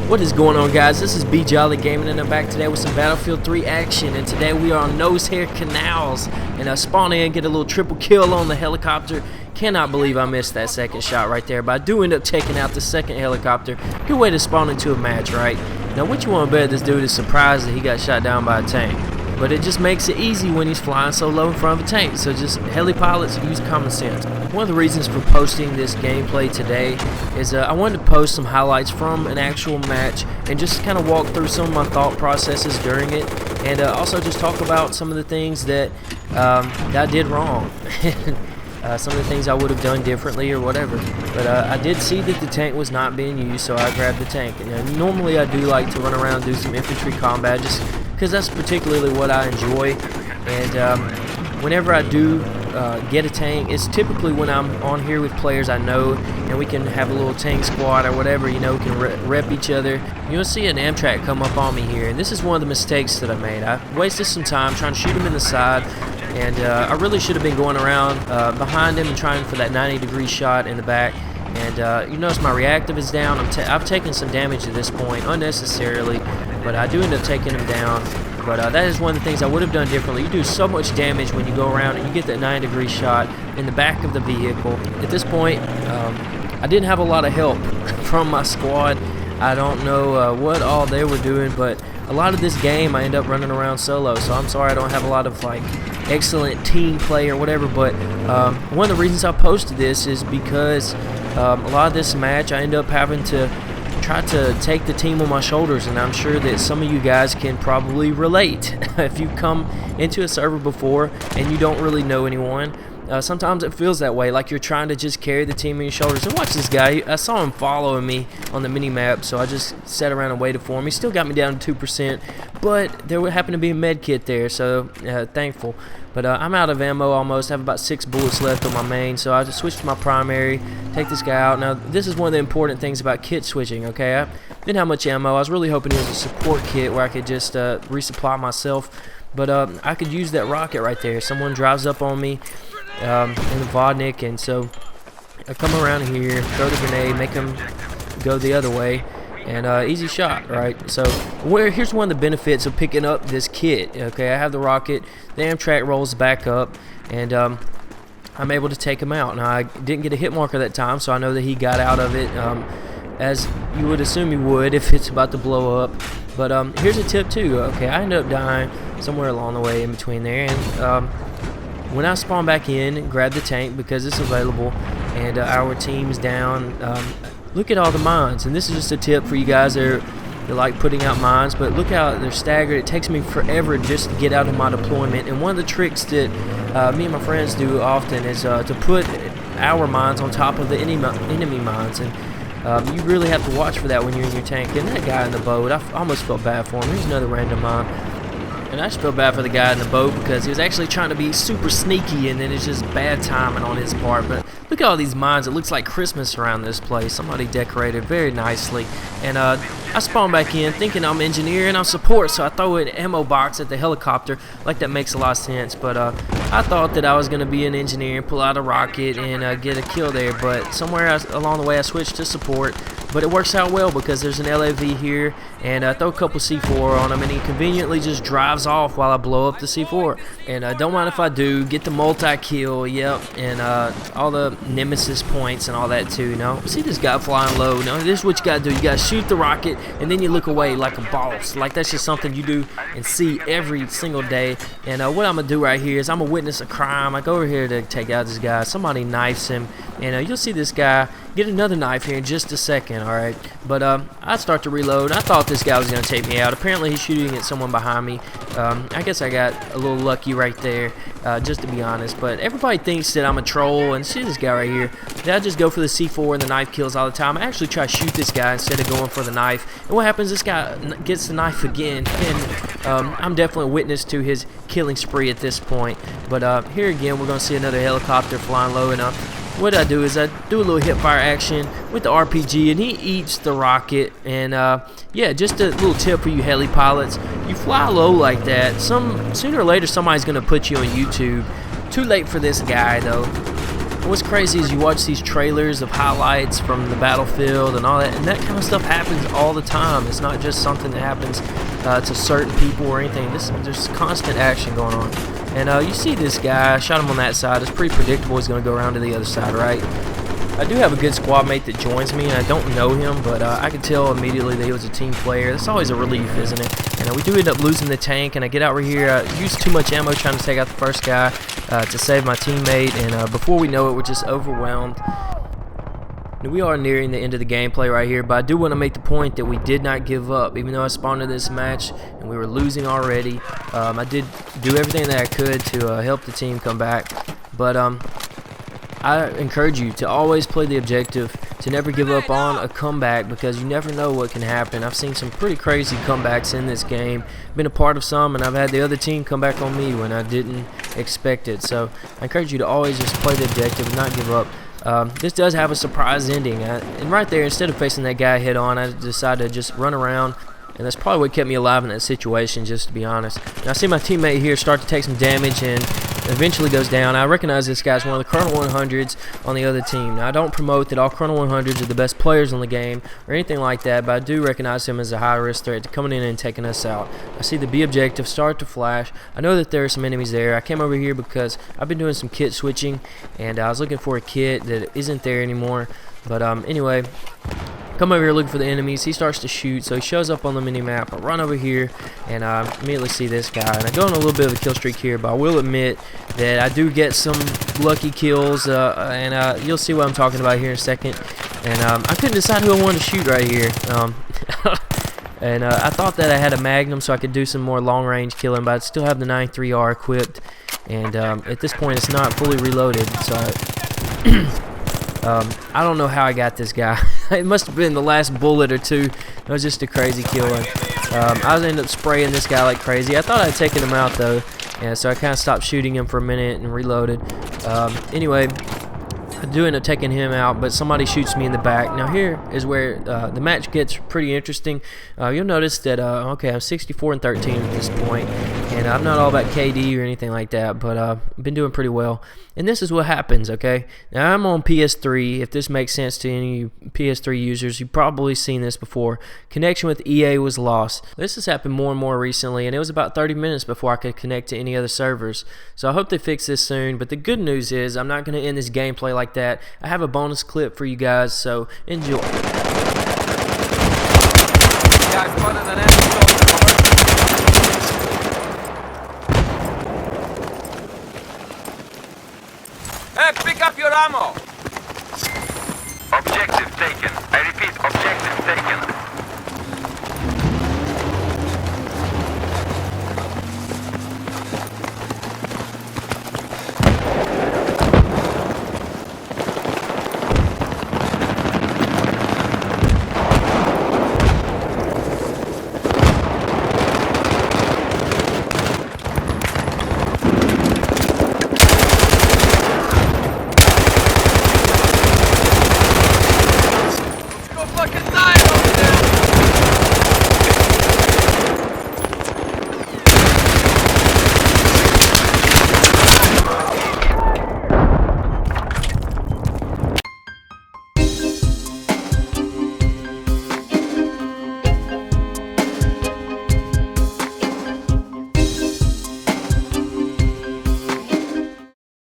What is going on, guys? This is B Jolly Gaming, and I'm back today with some Battlefield 3 action. And today we are on Noshar Canals, and I spawn in, get a little triple kill on the helicopter. Cannot believe I missed that second shot right there, but I do end up taking out the second helicopter. Good way to spawn into a match, right? Now, what you want to bet this dude is surprised that he got shot down by a tank. But it just makes it easy when he's flying so low in front of a tank. So just heli pilots, use common sense. One of the reasons for posting this gameplay today is I wanted to post some highlights from an actual match and just kind of walk through some of my thought processes during it, and also just talk about some of the things that I did wrong. Some of the things I would have done differently or whatever. But I did see that the tank was not being used, so I grabbed the tank. And normally I do like to run around and do some infantry combat just because that's particularly what I enjoy. And whenever I do get a tank, it's typically when I'm on here with players I know, and we can have a little tank squad or whatever, you know, we can rep each other. You'll see an Amtrak come up on me here, and this is one of the mistakes that I made. I wasted some time trying to shoot him in the side, and I really should have been going around behind him and trying for that 90-degree shot in the back. And you notice my reactive is down. I've taken some damage at this point unnecessarily, but I do end up taking him down. But that is one of the things I would have done differently. You do so much damage when you go around and you get that 90-degree shot in the back of the vehicle. At this point, I didn't have a lot of help from my squad. I don't know what all they were doing, but a lot of this game I end up running around solo. So I'm sorry I don't have a lot of like excellent team play or whatever. But one of the reasons I posted this is because a lot of this match I end up having to try to take the team on my shoulders, and I'm sure that some of you guys can probably relate. If you've come into a server before and you don't really know anyone, sometimes it feels that way, like you're trying to just carry the team on your shoulders. And watch this guy, I saw him following me on the mini-map, so I just sat around and waited for him. He still got me down to 2%, but there happened to be a med kit there, so thankful. But I'm out of ammo almost. I have about 6 bullets left on my main, so I just switched to my primary, take this guy out. Now, this is one of the important things about kit switching, okay? I didn't have much ammo. I was really hoping it was a support kit where I could just resupply myself, but I could use that rocket right there. Someone drives up on me in the Vodnik, and so I come around here, throw the grenade, make him go the other way, and easy shot, right? So here's one of the benefits of picking up this kit. Okay, I have the rocket, the Amtrak rolls back up, and I'm able to take him out. Now, I didn't get a hit marker that time, so I know that he got out of it, as you would assume he would if it's about to blow up. But here's a tip too. Okay, I ended up dying somewhere along the way in between there, and when I spawn back in, grab the tank because it's available, and our team's down. Look at all the mines, and this is just a tip for you guys that like putting out mines, but look how they're staggered. It takes me forever just to get out of my deployment, and one of the tricks that me and my friends do often is to put our mines on top of the enemy mines, and you really have to watch for that when you're in your tank. And that guy in the boat, I almost felt bad for him. Here's another random mine. And I just feel bad for the guy in the boat because he was actually trying to be super sneaky, and then it's just bad timing on his part. But look at all these mines. It looks like Christmas around this place. Somebody decorated very nicely. And I spawn back in thinking I'm engineer and I'm support, so I throw an ammo box at the helicopter. Like, that makes a lot of sense. But I thought that I was going to be an engineer and pull out a rocket and get a kill there. But somewhere along the way I switched to support. But it works out well because there's an LAV here, and I throw a couple C4 on him, and he conveniently just drives off while I blow up the C4. And don't mind if I do, get the multi-kill, yep, and all the nemesis points and all that too, you know. See this guy flying low. Now, this is what you gotta do. You gotta shoot the rocket, and then you look away like a boss. Like, that's just something you do and see every single day. And what I'm gonna do right here is I'm gonna witness a crime. I go over here to take out this guy. Somebody knifes him, and you'll see this guy get another knife here in just a second, alright? But I start to reload. I thought this guy was going to take me out. Apparently he's shooting at someone behind me. I guess I got a little lucky right there, just to be honest. But everybody thinks that I'm a troll, and see this guy right here. I just go for the C4 and the knife kills all the time. I actually try to shoot this guy instead of going for the knife. And what happens, this guy gets the knife again, and I'm definitely a witness to his killing spree at this point. But here again, we're going to see another helicopter flying low enough. What I do is I do a little hip fire action with the RPG, and he eats the rocket. And yeah, just a little tip for you heli pilots: you fly low like that, sooner or later somebody's gonna put you on YouTube. Too late for this guy though. What's crazy is you watch these trailers of highlights from the battlefield and all that, and that kind of stuff happens all the time. It's not just something that happens to certain people or anything. There's constant action going on. And you see this guy, I shot him on that side. It's pretty predictable he's going to go around to the other side, right? I do have a good squad mate that joins me, and I don't know him, but I could tell immediately that he was a team player. That's always a relief, isn't it? And we do end up losing the tank, and I get out right here. I use too much ammo trying to take out the first guy to save my teammate, and before we know it, we're just overwhelmed. Now, we are nearing the end of the gameplay right here, but I do want to make the point that we did not give up. Even though I spawned in this match and we were losing already, I did do everything that I could to help the team come back. But I encourage you to always play the objective, to never give up on a comeback, because you never know what can happen. I've seen some pretty crazy comebacks in this game, been a part of some, and I've had the other team come back on me when I didn't expect it. So I encourage you to always just play the objective and not give up. This does have a surprise ending, and right there, instead of facing that guy head on, I decided to just run around. And that's probably what kept me alive in that situation, just to be honest. And I see my teammate here start to take some damage and eventually goes down. I recognize this guy's one of the Colonel 100s on the other team. Now, I don't promote that all Colonel 100s are the best players on the game or anything like that, but I do recognize him as a high-risk threat to coming in and taking us out. I see the B objective start to flash. I know that there are some enemies there. I came over here because I've been doing some kit switching, and I was looking for a kit that isn't there anymore. But anyway, come over here looking for the enemies. He starts to shoot, so he shows up on the mini-map. I run over here, and I immediately see this guy. And I go on a little bit of a kill streak here, but I will admit that I do get some lucky kills, and you'll see what I'm talking about here in a second. And I couldn't decide who I wanted to shoot right here. And I thought that I had a Magnum so I could do some more long-range killing, but I still have the 93R equipped. And at this point, it's not fully reloaded, so I don't know how I got this guy. It must have been the last bullet or two. It was just a crazy kill. I ended up spraying this guy like crazy. I thought I'd taken him out though, and so I kind of stopped shooting him for a minute and reloaded. Anyway, I do end up taking him out, but somebody shoots me in the back. Now here is where the match gets pretty interesting. You'll notice that okay, I'm 64-13 at this point, and I'm not all about KD or anything like that, but I've been doing pretty well. And this is what happens, okay? Now I'm on PS3. If this makes sense to any of you PS3 users, you've probably seen this before. Connection with EA was lost. This has happened more and more recently, and it was about 30 minutes before I could connect to any other servers. So I hope they fix this soon, but the good news is I'm not going to end this gameplay like that. I have a bonus clip for you guys, so enjoy. Hey, pick up your ammo! Objective taken. I repeat, objective taken.